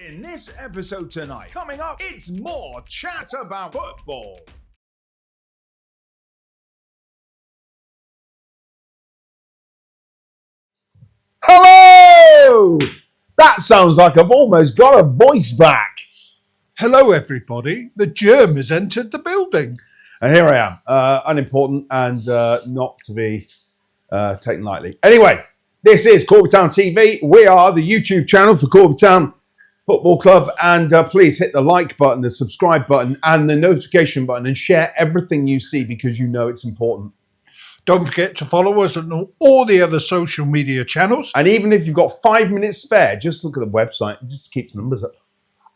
In this episode tonight, coming up, it's more chat about football. Hello! That sounds like I've almost got a voice back. Hello, everybody. The germ has entered the building. And here I am, unimportant and not to be taken lightly. Anyway, this is Corby Town TV. We are the YouTube channel for Corby Town Football Club. And please hit the like button, the subscribe button, and the notification button, and share everything you see because you know it's important. Don't forget to follow us on all the other social media channels. And even if you've got 5 minutes spare, just look at the website and just keep the numbers up.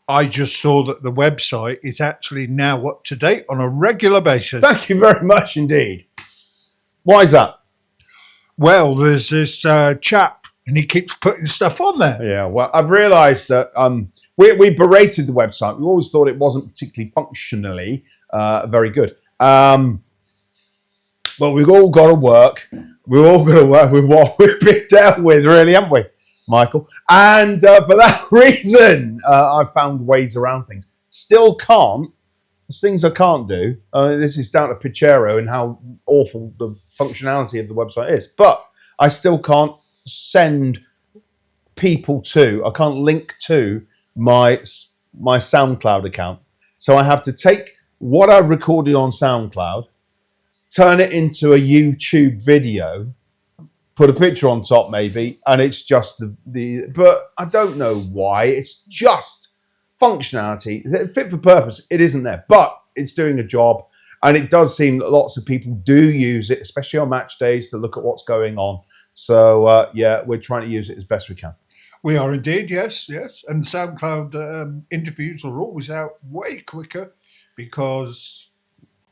I just saw that the website is actually now up to date on a regular basis. Thank you very much indeed. Why is that? Well, there's this chap, and he keeps putting stuff on there. Yeah, well, I've realised that we berated the website. We always thought it wasn't particularly functionally very good. But we've all got to work. We've all got to work with what we've been dealt with, really, haven't we, Michael? And for that reason, I've found ways around things. Still can't. There's things I can't do. This is down to Pichero and how awful the functionality of the website is. But I still can't send people to, I can't link to my SoundCloud account. So I have to take what I've recorded on SoundCloud, turn it into a YouTube video, put a picture on top maybe, and it's just but I don't know why. It's just functionality. Is it fit for purpose? It isn't there, but it's doing a job. And it does seem that lots of people do use it, especially on match days, to look at what's going on. So, yeah, we're trying to use it as best we can. We are indeed, yes. And SoundCloud interviews are always out way quicker because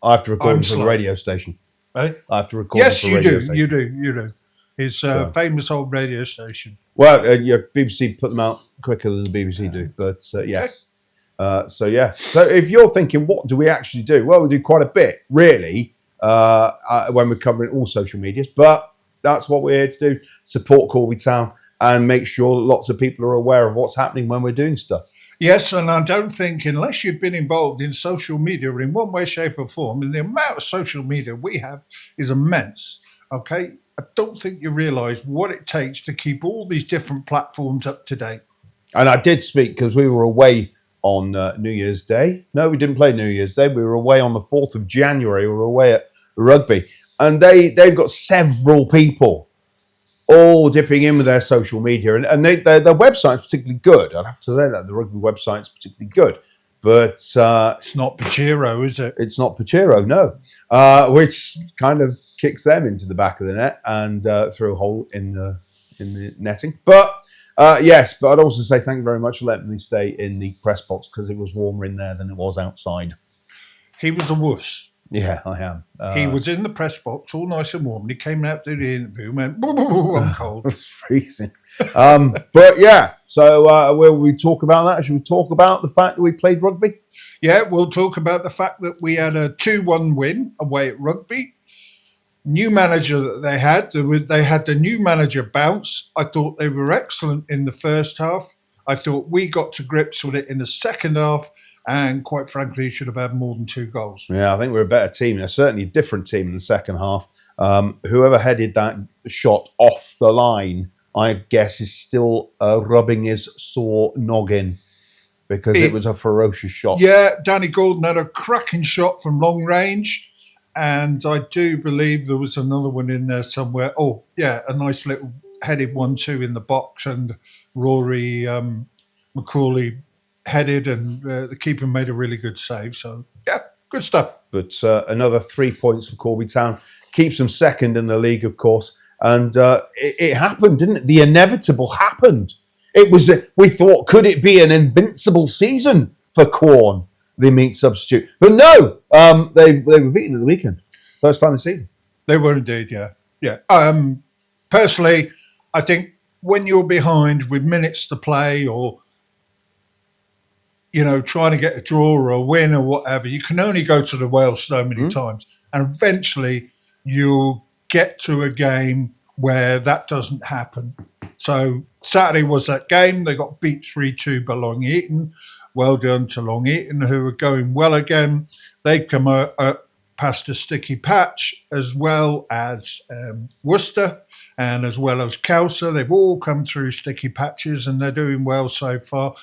I have to record for the radio station. Eh? I have to record yes, for the radio station. You do. It's a famous old radio station. Well, BBC put them out quicker than the BBC do, but yes. So, yeah. So if you're thinking, what do we actually do? Well, we do quite a bit, really, when we're covering all social medias, but that's what we're here to do, support Corby Town and make sure lots of people are aware of what's happening when we're doing stuff. Yes, and I don't think, unless you've been involved in social media in one way, shape or form, and the amount of social media we have is immense, okay? I don't think you realise what it takes to keep all these different platforms up to date. And I did speak because we were away on New Year's Day. No, we didn't play New Year's Day. We were away on the 4th of January. We were away at rugby. And they've got several people all dipping in with their social media. And their website's particularly good. I'd have to say that. The rugby website's particularly good. But it's not Pichero, is it? It's not Pichero, no. Which kind of kicks them into the back of the net and through a hole in the netting. But yes, but I'd also say thank you very much for letting me stay in the press box because it was warmer in there than it was outside. He was a wuss. Yeah, I am. He was in the press box, all nice and warm. And he came out to the interview and went, I'm cold. It's freezing. But yeah, so will we talk about that? Should we talk about the fact that we played rugby? Yeah, we'll talk about the fact that we had a 2-1 win away at rugby. New manager that they had the new manager bounce. I thought they were excellent in the first half. I thought we got to grips with it in the second half. And quite frankly, should have had more than 2 goals. Yeah, I think we're a better team. They're certainly a different team in the second half. Whoever headed that shot off the line, I guess, is still rubbing his sore noggin because it was a ferocious shot. Yeah, Danny Gordon had a cracking shot from long range. And I do believe there was another one in there somewhere. Oh, yeah, a nice little headed 1-2 in the box. And Rory McCauley headed and the keeper made a really good save. So, yeah, good stuff. But another 3 points for Corby Town. Keeps them second in the league, of course. And it happened, didn't it? The inevitable happened. It was, we thought, could it be an invincible season for Quorn, the meat substitute? But no, they were beaten at the weekend. First time this season. They were indeed, yeah. Yeah. Personally, I think when you're behind with minutes to play or trying to get a draw or a win or whatever, you can only go to the well so many times. And eventually you'll get to a game where that doesn't happen. So Saturday was that game. They got beat 3-2 by Long Eaton. Well done to Long Eaton, who are going well again. They've come past a sticky patch, as well as Worcester and as well as Kelso. They've all come through sticky patches and they're doing well so far.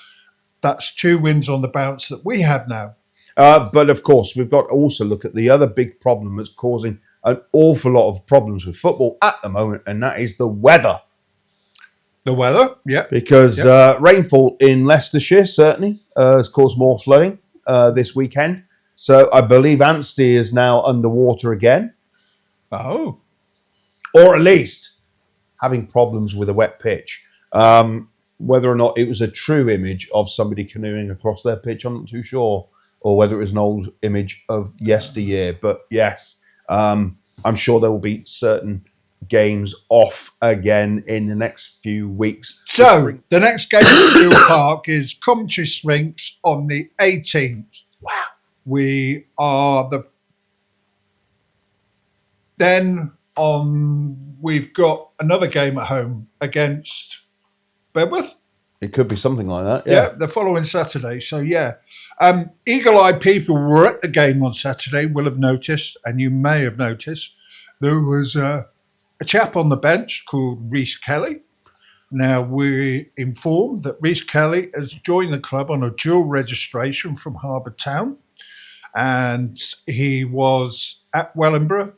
That's 2 wins on the bounce that we have now. But of course, we've got to also look at the other big problem that's causing an awful lot of problems with football at the moment, and that is the weather. The weather, yeah. Because rainfall in Leicestershire certainly has caused more flooding this weekend. So I believe Anstey is now underwater again. Oh. Or at least having problems with a wet pitch. Whether or not it was a true image of somebody canoeing across their pitch, I'm not too sure. Or whether it was an old image of yesteryear. But yes, I'm sure there will be certain games off again in the next few weeks. So the next game at Steel Park is Coventry Sphinx on the 18th. Wow. We are we've got another game at home against Bedworth. It could be something like that. Yeah, the following Saturday. So, yeah. Eagle-eyed people were at the game on Saturday will have noticed, and you may have noticed, there was a chap on the bench called Reece Kelly. Now, we're informed that Reece Kelly has joined the club on a dual registration from Harbour Town, and he was at Wellingborough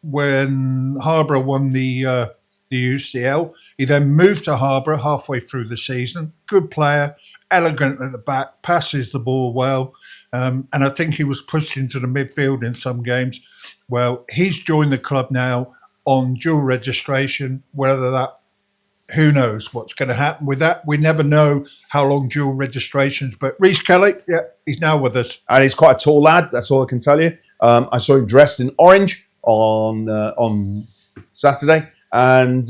when Harbour won the UCL. He then moved to Harbour halfway through the season. Good player, elegant at the back, passes the ball well, and I think he was pushed into the midfield in some games. Well, he's joined the club now on dual registration. Who knows what's going to happen with that? We never know how long dual registrations. But Reece Kelly, yeah, he's now with us, and he's quite a tall lad. That's all I can tell you. I saw him dressed in orange on Saturday. And,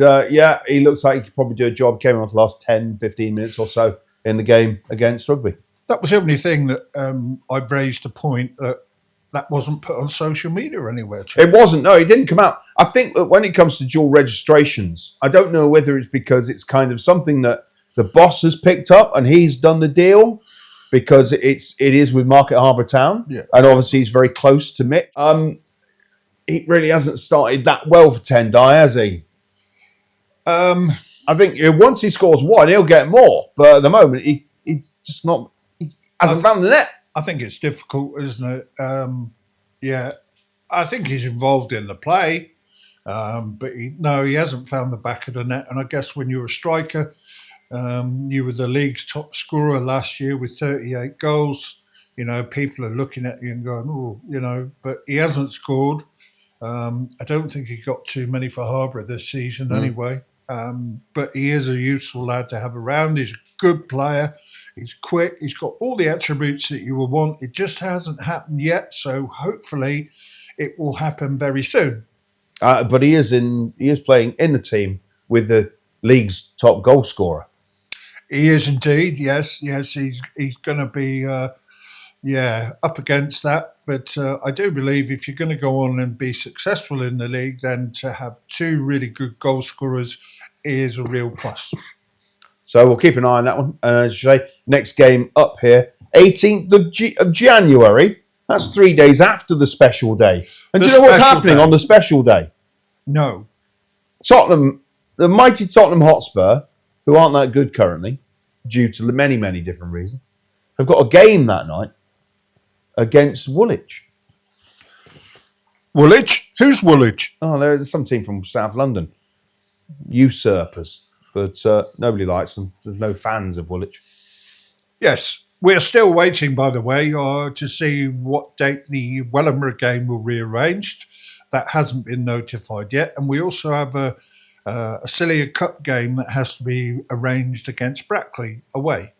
he looks like he could probably do a job. Came on for the last 10, 15 minutes or so in the game against Rugby. That was the only thing that I raised the point that wasn't put on social media anywhere. It wasn't. No, he didn't come out. I think that when it comes to dual registrations, I don't know whether it's because it's kind of something that the boss has picked up and he's done the deal because it is with Market Harbour Town. Yeah. And obviously he's very close to Mick. He really hasn't started that well for Tendai, has he? I think once he scores one, he'll get more. But at the moment, he's just not. He hasn't found the net. I think it's difficult, isn't it? I think he's involved in the play, but he hasn't found the back of the net. And I guess when you're a striker, you were the league's top scorer last year with 38 goals. You know, people are looking at you and going, oh, you know, but he hasn't scored. I don't think he got too many for Harbour this season anyway. But he is a useful lad to have around. He's a good player. He's quick. He's got all the attributes that you will want. It just hasn't happened yet. So hopefully it will happen very soon. But he is playing in the team with the league's top goal scorer. He is indeed. Yes. He's going to be up against that. But I do believe if you're going to go on and be successful in the league, then to have 2 really good goal scorers is a real plus. So we'll keep an eye on that one. As you say, next game up here, 18th of January. That's 3 days after the special day. And do you know what's happening on the special day? No. Tottenham, the mighty Tottenham Hotspur, who aren't that good currently, due to many, many different reasons, have got a game that night against Woolwich. Woolwich? Who's Woolwich? Oh, there's some team from South London. Usurpers. But nobody likes them. There's no fans of Woolwich. Yes. We're still waiting, by the way, to see what date the Wellingborough game will be rearranged. That hasn't been notified yet. And we also have a Celia Cup game that has to be arranged against Brackley away.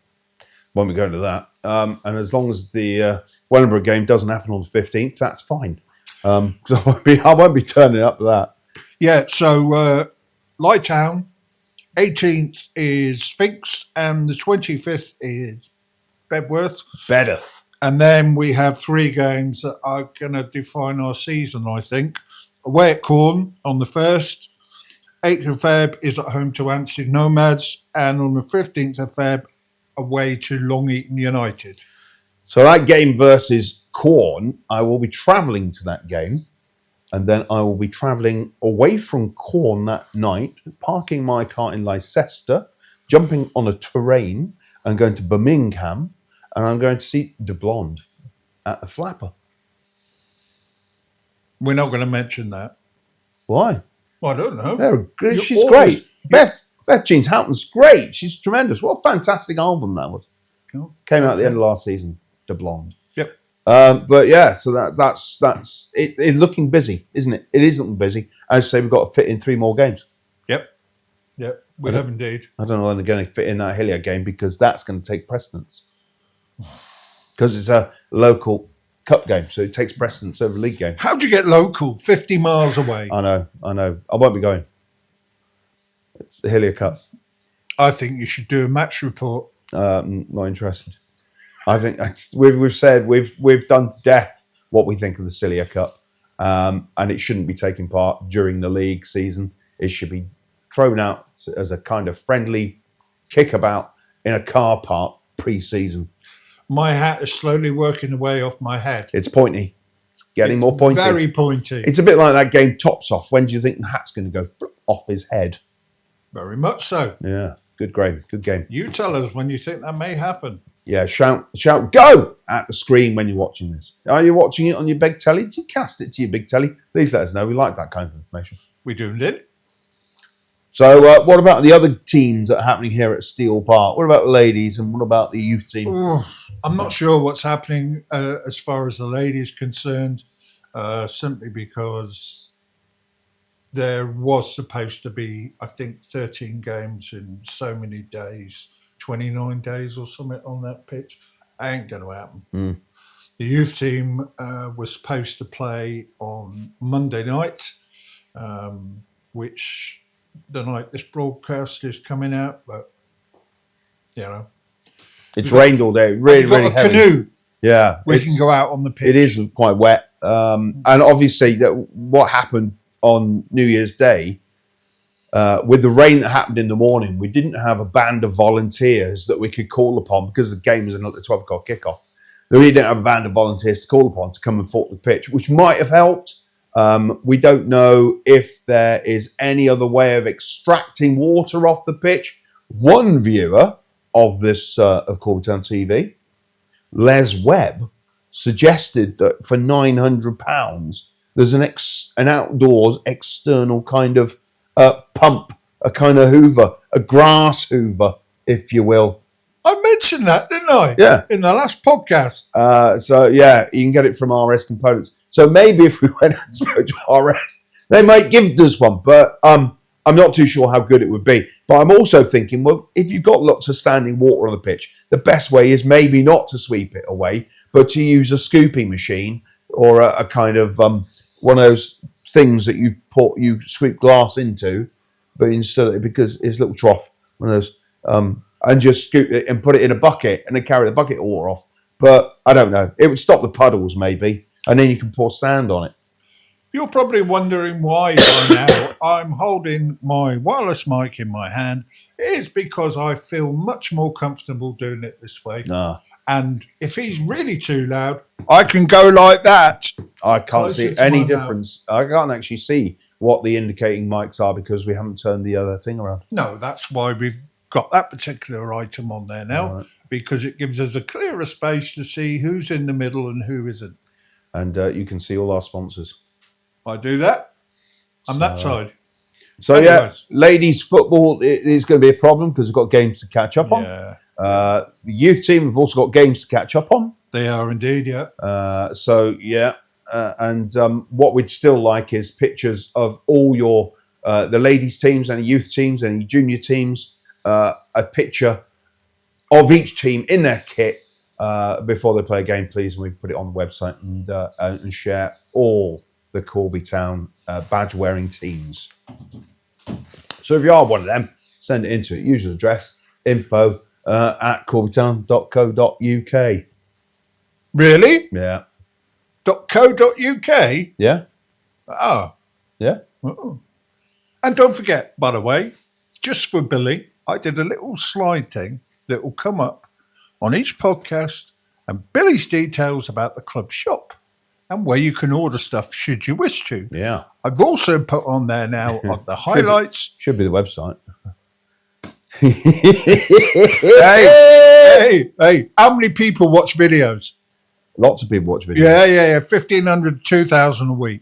Won't be going to that. And as long as the Wellingborough game doesn't happen on the 15th, that's fine. So I won't be turning up to that. Yeah, so Lytown, 18th is Sphinx, and the 25th is Bedworth. And then we have 3 games that are going to define our season, I think. Away at Corn on the 1st, 8th of Feb is at home to Anstey Nomads, and on the 15th of Feb, away to Long Eaton United. So that game versus Corn, I will be travelling to that game, and then I will be travelling away from Corn that night, parking my car in Leicester, jumping on a train, and going to Birmingham, and I'm going to see De Blonde at the Flapper. We're not going to mention that. Why? Well, I don't know. She's great. Beth Jeans Houghton's great. She's tremendous. What a fantastic album that was. Came out at the end of last season, De Blonde. Yep. But yeah, so that's it. It's looking busy, isn't it? It is looking busy. As I say, we've got to fit in 3 more games. Yep. We have indeed. I don't know when they're going to fit in that Hillier game because that's going to take precedence. Because it's a local cup game, so it takes precedence over league game. How do you get local 50 miles away? I know. I won't be going. It's the Hillier Cup. I think you should do a match report. Not interested. I think we've said we've done to death what we think of the Hillier Cup, and it shouldn't be taking part during the league season. It should be thrown out as a kind of friendly kickabout in a car park pre-season. My hat is slowly working away off my head. It's pointy. It's getting more pointy. Very pointy. It's a bit like that game Tops Off. When do you think the hat's going to go off his head? Very much so. Yeah, good game. Good game. You tell us when you think that may happen. Yeah, shout, go at the screen when you're watching this. Are you watching it on your big telly? Do you cast it to your big telly? Please let us know. We like that kind of information. We do indeed. So what about the other teams that are happening here at Steel Park? What about the ladies and what about the youth team? I'm not sure what's happening as far as the ladies concerned, simply because there was supposed to be, I think, 13 games in so many days, 29 days or something on that pitch. Ain't going to happen. The youth team was supposed to play on Monday night, which the night this broadcast is coming out, but you know, it's rained all day, really got a heavy. Canoe. Yeah, We can go out on the pitch. It is quite wet, and obviously that what happened on New Year's Day with the rain that happened in the morning, we didn't have a band of volunteers that we could call upon because the game was at the 12 o'clock kickoff. We didn't have a band of volunteers to call upon to come and fork the pitch, which might have helped. We don't know if there is any other way of extracting water off the pitch. One viewer of this of Corby Town TV, Les Webb, suggested that for £900 there's an outdoors external kind of pump, a kind of hoover, a grass hoover, if you will. I mentioned that, didn't I? Yeah. In the last podcast. So yeah, you can get it from RS Components. So maybe if we went and spoke to RS, they might give us one, but I'm not too sure how good it would be. But I'm also thinking, well, if you've got lots of standing water on the pitch, the best way is maybe not to sweep it away, but to use a scooping machine or a kind of one of those things that you sweep glass into, but instead because it's a little trough, one of those, and just scoop it and put it in a bucket and then carry the bucket of water off. But I don't know. It would stop the puddles maybe, and then you can pour sand on it. You're probably wondering why by now I'm holding my wireless mic in my hand. It's because I feel much more comfortable doing it this way. And if he's really too loud, I can go like that. I can't see any difference. I can't actually see what the indicating mics are because we haven't turned the other thing around. No, that's why we've got that particular item on there now, because it gives us a clearer space to see who's in the middle and who isn't. And you can see all our sponsors. I do that. I'm that side. So, anyways, ladies football is going to be a problem because we've got games to catch up on. The youth team have also got games to catch up on. They are indeed, yeah. And what we'd still like is pictures of all your the ladies teams and youth teams and junior teams. A picture of each team in their kit before they play a game, please. And we put it on the website and share all the Corby Town badge-wearing teams. So if you are one of them, send it into it. Usual address, info at corbytown.co.uk. Really? Yeah. .co.uk? Yeah. Oh. Yeah. Oh. And don't forget, by the way, just for Billy, I did a little slide thing that will come up on each podcast and Billy's details about the club shop and where you can order stuff should you wish to. Yeah. I've also put on there now on the highlights. Should be the website. Hey, how many people watch videos? Lots of people watch videos. Yeah. 1,500, 2,000 a week.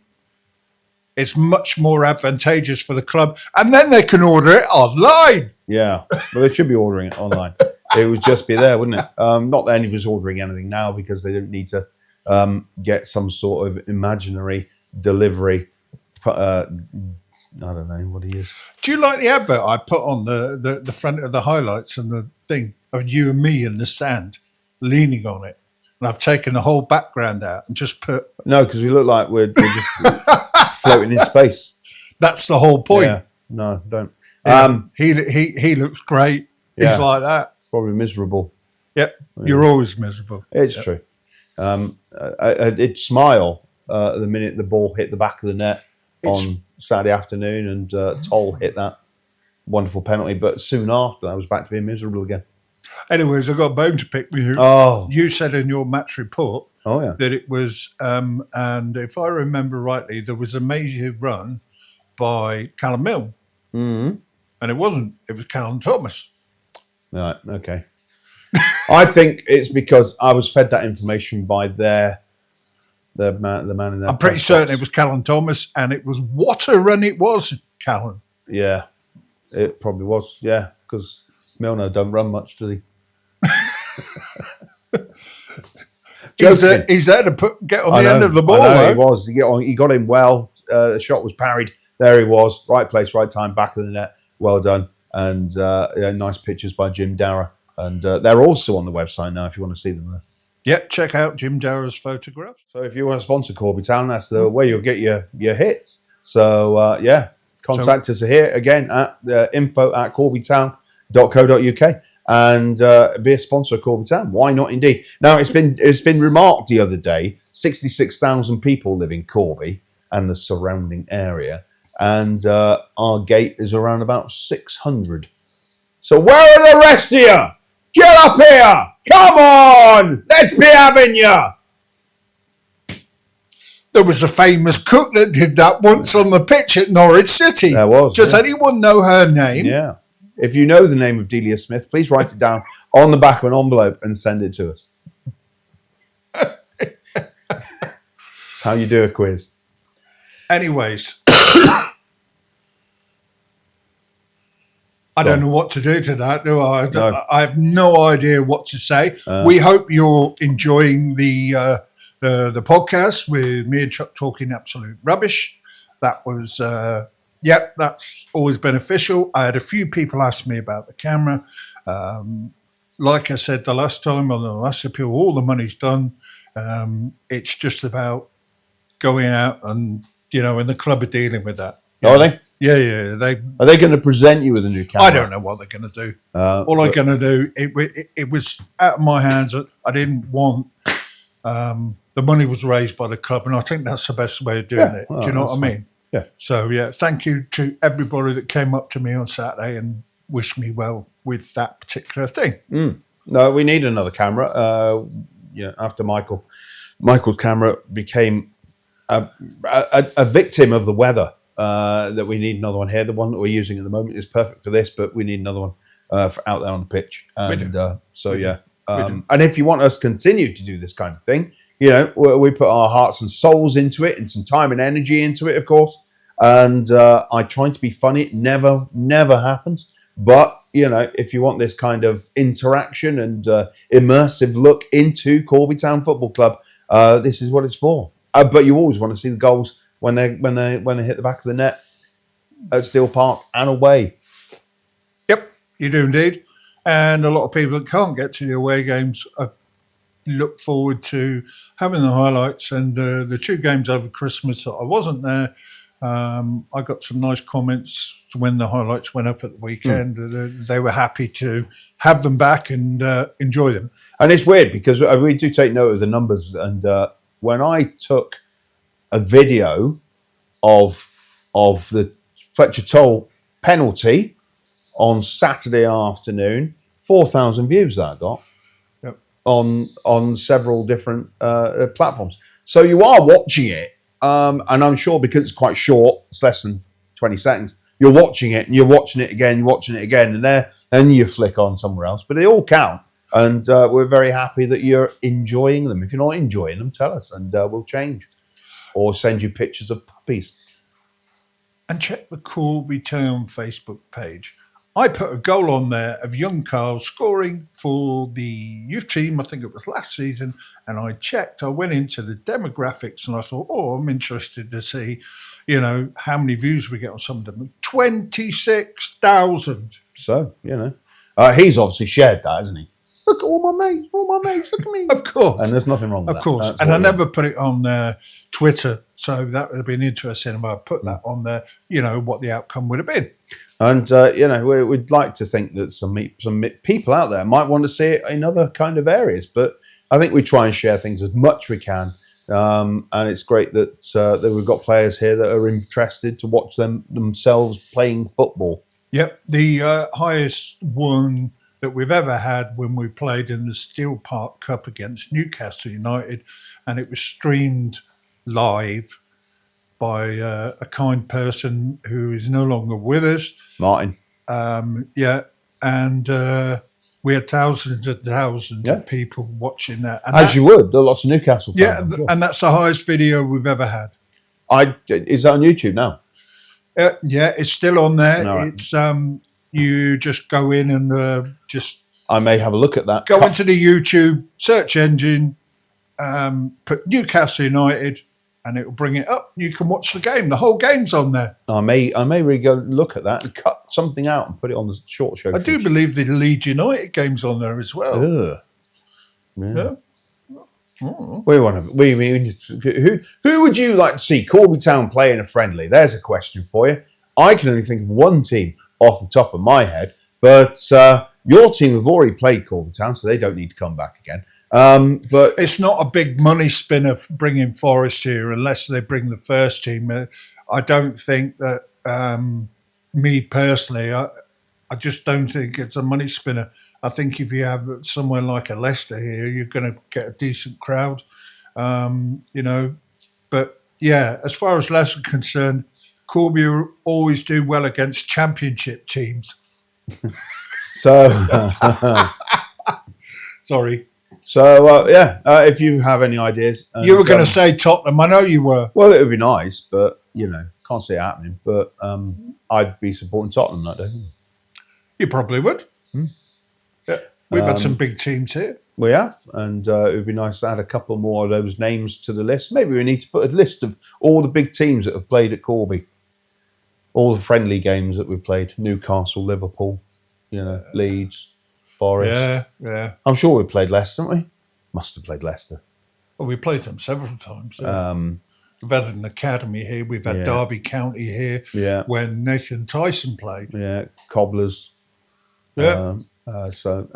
It's much more advantageous for the club. And then they can order it online. Yeah. Well, they should be ordering it online. It would just be there, wouldn't it? Not that anybody's ordering anything now because they don't need to get some sort of imaginary delivery. I don't know what he is. Do you like the advert I put on the front of the highlights and the thing of you and me in the sand leaning on it? And I've taken the whole background out and just put... No, because we look like we're just floating in space. That's the whole point. Yeah. No, don't. He looks great. Yeah. He's like that. Probably miserable. Yep. Yeah. You're always miserable. It's true. It'd smile the minute the ball hit the back of the net on Saturday afternoon and Toll hit that wonderful penalty. But soon after, I was back to being miserable again. Anyways, I got a bone to pick with you. Oh. You said in your match report that it was, and if I remember rightly, there was a major run by Callum Mill. Mm-hmm. And it wasn't. It was Callum Thomas. Right, okay. I think it's because I was fed that information by the man in there. I'm pretty certain it was Callum Thomas, and it was what a run it was, Callum. Yeah, it probably was. Yeah, because Milner don't run much, does he? He's there to get on the end of the ball. I know, he was. He got in well. The shot was parried. There he was. Right place, right time, back of the net. Well done. And nice pictures by Jim Darragh. And they're also on the website now if you want to see them there. Yep, check out Jim Darragh's photographs. So if you want to sponsor Corby Town, that's the way you'll get your hits. So, contact us here again at info@corbytown.co.uk and be a sponsor of Corby Town. Why not indeed? Now, it's been remarked the other day, 66,000 people live in Corby and the surrounding area. And our gate is around about 600. So where are the rest of you? Get up here! Come on! Let's be having you! There was a famous cook that did that once on the pitch at Norwich City. There was. Does anyone know her name? Yeah. If you know the name of Delia Smith, please write it down on the back of an envelope and send it to us. That's how you do a quiz. Anyways. I don't know what to do to that, do I? No. I have no idea what to say. We hope you're enjoying the podcast with me and Chuck talking absolute rubbish. That was, that's always beneficial. I had a few people ask me about the camera. Like I said the last time on the last appeal, all the money's done. It's just about going out and, and the club are dealing with that. Are they? Yeah. Are they going to present you with a new camera? I don't know what they're going to do. All I'm going to do, it was out of my hands. I didn't want, the money was raised by the club, and I think that's the best way of doing it. Well, do you know what I mean? Yeah. So, thank you to everybody that came up to me on Saturday and wished me well with that particular thing. No, we need another camera. After Michael's camera became a victim of the weather. That we need another one here. The one that we're using at the moment is perfect for this, but we need another one for out there on the pitch. And and if you want us to continue to do this kind of thing, we put our hearts and souls into it and some time and energy into it, of course. And I try to be funny. It never happens. But, if you want this kind of interaction and immersive look into Corby Town Football Club, this is what it's for. But you always want to see the goals when they hit the back of the net at Steel Park and away. Yep, you do indeed. And a lot of people that can't get to the away games look forward to having the highlights. And the two games over Christmas that I wasn't there, I got some nice comments when the highlights went up at the weekend. They were happy to have them back and enjoy them. And it's weird because we do take note of the numbers. And when I took a video of the Fletcher Toll penalty on Saturday afternoon. 4,000 views that I got on several different platforms. So you are watching it, and I'm sure because it's quite short, it's less than 20 seconds. You're watching it, and you're watching it again, and then you flick on somewhere else. But they all count, and we're very happy that you're enjoying them. If you're not enjoying them, tell us, and we'll change, or send you pictures of puppies. And check the Corby Town Facebook page. I put a goal on there of young Carl scoring for the youth team. I think it was last season. And I went into the demographics and I thought, I'm interested to see, how many views we get on some of them. 26,000. So, he's obviously shared that, hasn't he? Look at all my mates, look at me. Of course. And there's nothing wrong with that. Of course. And I never put it on Twitter. So that would have been interesting if I put that on there, what the outcome would have been. And, we'd like to think that some people out there might want to see it in other kind of areas. But I think we try and share things as much as we can. And it's great that we've got players here that are interested to watch themselves playing football. Yep. The highest one that we've ever had when we played in the Steel Park Cup against Newcastle United. And it was streamed live by a kind person who is no longer with us. Martin. And we had thousands and thousands of people watching that. And you would. There are lots of Newcastle fans. Yeah, sure. And that's the highest video we've ever had. Is that on YouTube now? Yeah, it's still on there. No, it's you just go in and I may have a look at that. Go into the YouTube search engine, put Newcastle United, and it will bring it up. You can watch the game. The whole game's on there. I may really go look at that and cut something out and put it on the short show. I do believe the Leeds United game's on there as well. Ugh. Yeah. Oh. Who would you like to see Corby Town play in a friendly? There's a question for you. I can only think of one team off the top of my head, but your team have already played Corby Town, so they don't need to come back again. But it's not a big money spinner bringing Forest here unless they bring the first team. I don't think that, me personally, I just don't think it's a money spinner. I think if you have somewhere like a Leicester here, you're going to get a decent crowd, But yeah, as far as Leicester are concerned, Corby always do well against championship teams. Sorry. So, if you have any ideas. You were going to say Tottenham. I know you were. Well, it would be nice, but, can't see it happening. But I'd be supporting Tottenham that day. You probably would. Yeah. We've had some big teams here. We have, and it would be nice to add a couple more of those names to the list. Maybe we need to put a list of all the big teams that have played at Corby. All the friendly games that we've played. Newcastle, Liverpool, Leeds, Forest. Yeah. I'm sure we played Leicester, haven't we? Must have played Leicester. Well, we played them several times. We've had an academy here. We've had Derby County here. Yeah. When Nathan Tyson played. Yeah, Cobblers. Yeah. So.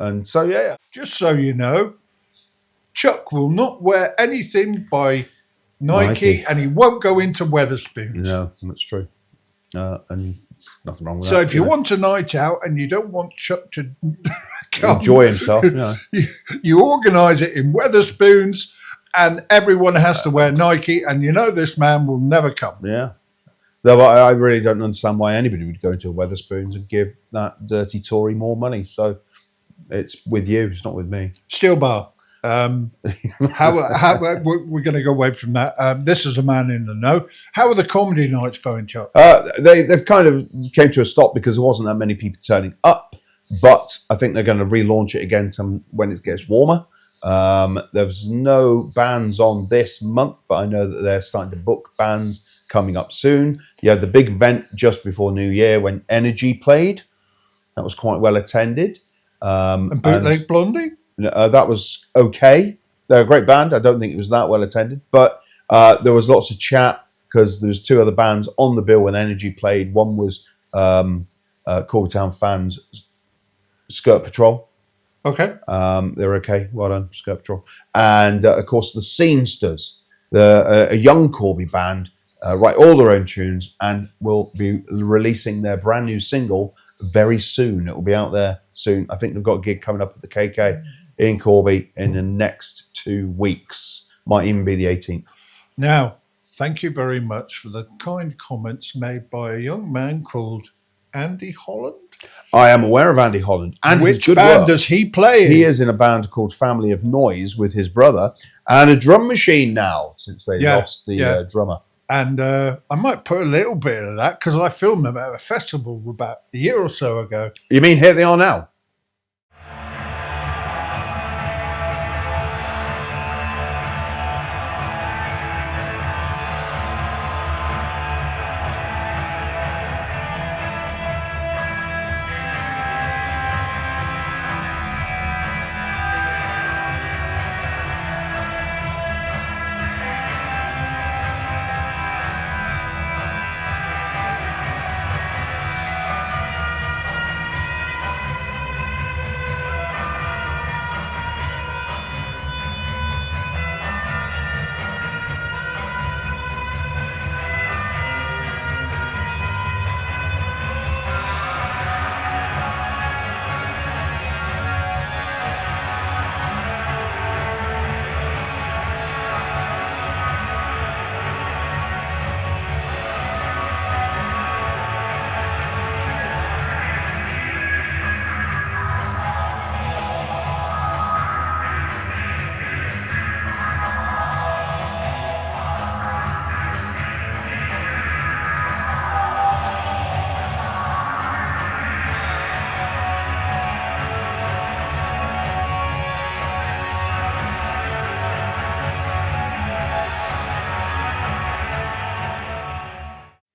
Just so you know, Chuck will not wear anything by Nike. And he won't go into Wetherspoons. No, that's true. And nothing wrong with that. So if you want a night out and you don't want Chuck to come, enjoy himself, you organise it in Wetherspoons and everyone has to wear Nike, and this man will never come. Yeah. Though I really don't understand why anybody would go into a Wetherspoons and give that dirty Tory more money. So it's with you, it's not with me. Steel Bar. How we're going to go away from that. This is a man in the know. How are the comedy nights going, Chuck? They've kind of came to a stop because there wasn't that many people turning up. But I think they're going to relaunch it again when it gets warmer. There's no bands on this month, but I know that they're starting to book bands coming up soon. You had the big event just before New Year when Energy played. That was quite well attended. And Bootleg Blondie? That was okay. They're a great band. I don't think it was that well attended. But there was lots of chat because there was two other bands on the bill when Energy played. One was Corby Town fans, Skirt Patrol. Okay. They're okay. Well done, Skirt Patrol. And, of course, the Scenesters, a young Corby band write all their own tunes, and will be releasing their brand new single very soon. It will be out there soon. I think they've got a gig coming up at the KK in Corby in the next 2 weeks. Might even be the 18th. Now, thank you very much for the kind comments made by a young man called Andy Holland. I am aware of Andy Holland. And which band does he play in? He is in a band called Family of Noise with his brother, and a drum machine now since they lost the drummer. And I might put a little bit of that because I filmed them at a festival about a year or so ago. You mean Here They Are Now?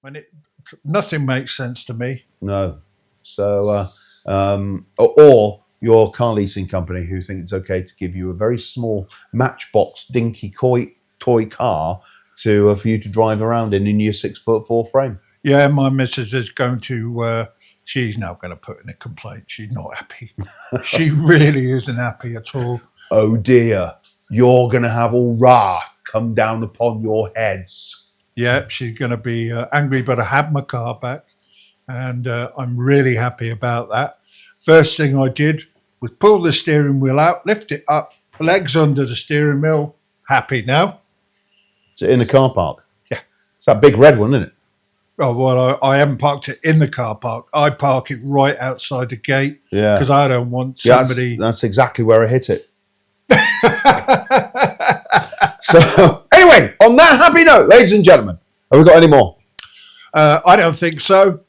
And nothing makes sense to me. No. So, or your car leasing company who think it's okay to give you a very small Matchbox dinky toy car for you to drive around in your 6'4" frame. Yeah, my missus is going to. She's now going to put in a complaint. She's not happy. She really isn't happy at all. Oh dear, you're going to have all wrath come down upon your heads. Yeah, she's going to be angry, but I have my car back, and I'm really happy about that. First thing I did was pull the steering wheel out, lift it up, legs under the steering wheel. Happy now. Is it in the car park? Yeah. It's that big red one, isn't it? Oh, well, I haven't parked it in the car park. I park it right outside the gate because I don't want somebody... That's exactly where I hit it. So, anyway, on that happy note, ladies and gentlemen, have we got any more? I don't think so.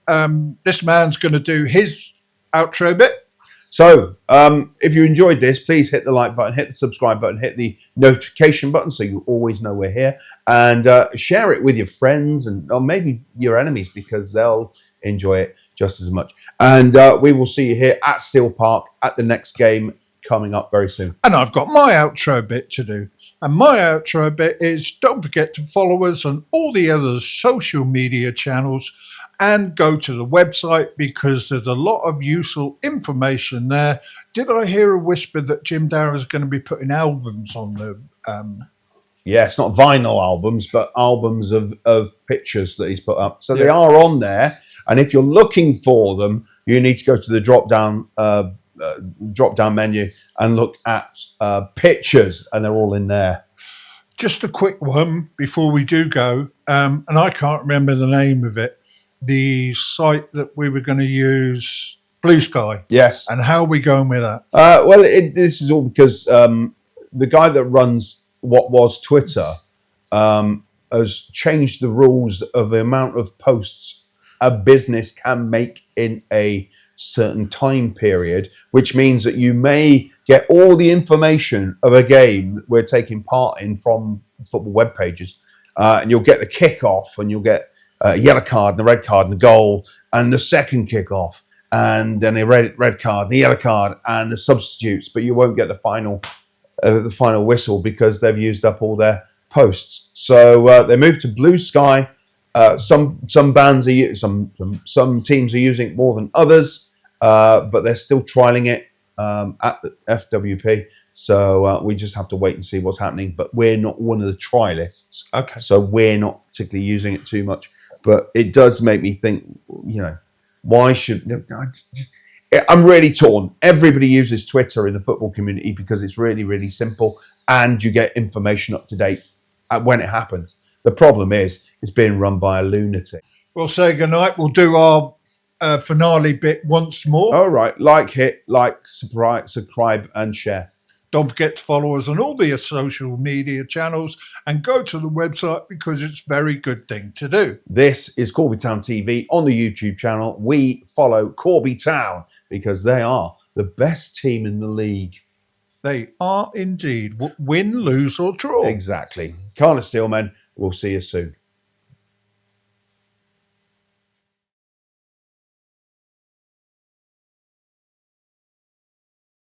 This man's going to do his outro bit. So, if you enjoyed this, please hit the like button, hit the subscribe button, hit the notification button so you always know we're here, and share it with your friends or maybe your enemies because they'll enjoy it just as much. And we will see you here at Steel Park at the next game coming up very soon. And I've got my outro bit to do. And my outro bit is don't forget to follow us on all the other social media channels and go to the website because there's a lot of useful information there. Did I hear a whisper that Jim Darrow is going to be putting albums on the... Yes, not vinyl albums, but albums of pictures that he's put up. So they are on there. And if you're looking for them, you need to go to the drop-down menu and look at pictures, and they're all in there. Just a quick one before we do go, and I can't remember the name of it, the site that we were going to use, Blue Sky. Yes. And how are we going with that? Well, this is all because the guy that runs what was Twitter has changed the rules of the amount of posts a business can make in a certain time period, which means that you may get all the information of a game we're taking part in from football web pages, and you'll get the kickoff, and you'll get a yellow card and the red card and the goal and the second kickoff, and then a red card, the yellow card, and the substitutes, but you won't get the final whistle because they've used up all their posts. So they moved to Blue Sky. Some bands are some teams are using it more than others. But they're still trialing it. at the FWP. So we just have to wait and see what's happening. But we're not one of the trialists. Okay. So we're not particularly using it too much. But it does make me think, why should... I'm really torn. Everybody uses Twitter in the football community because it's really, really simple and you get information up to date when it happens. The problem is it's being run by a lunatic. We'll say goodnight. We'll do our finale bit once more. All right. Subscribe, and share. Don't forget to follow us on all the social media channels and go to the website because it's a very good thing to do. This is Corby Town TV on the YouTube channel. We follow Corby Town because they are the best team in the league. They are indeed. Win, lose or draw. Exactly. Kalern Steelmen. We'll see you soon.